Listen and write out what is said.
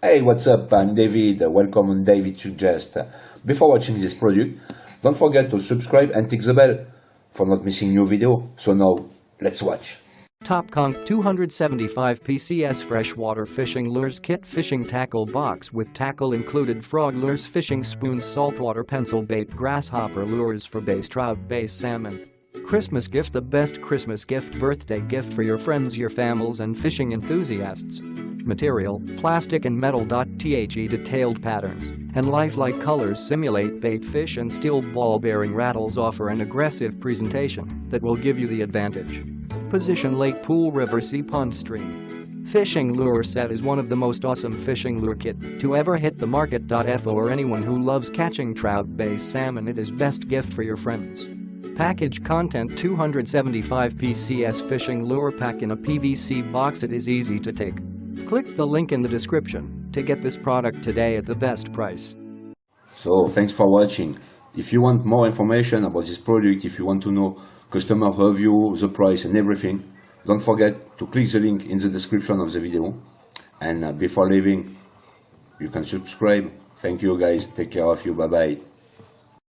Hey, what's up? I'm David. Welcome on David Suggest. Before watching this product, don't forget to subscribe and tick the bell for not missing new video. So now, let's watch. Topconcpt 275pcs Freshwater Fishing Lures Kit Fishing Tackle Box with tackle included: frog lures, fishing spoons, saltwater pencil bait, grasshopper lures for bass trout, bass salmon. Christmas gift: the best Christmas gift, birthday gift for your friends, your families and fishing enthusiasts. Material: plastic and metal.The detailed patterns and lifelike colors simulate bait fish, and steel ball bearing rattles offer an aggressive presentation that will give you the advantage. Position: lake, pool, river, sea, pond, stream. Fishing lure set is one of the most awesome fishing lure kit to ever hit the market.For, or anyone who loves catching trout, bass salmon. It is best gift for your friends. Package content: 275pcs fishing lure pack in a PVC box. It is easy to take. Click the link in the description to get this product today at the best price. So thanks for watching. If you want more information about this product, if you want to know customer review, the price and everything, don't forget to click the link in the description of the video. And before leaving, you can subscribe. Thank you guys. Take care of you. Bye bye.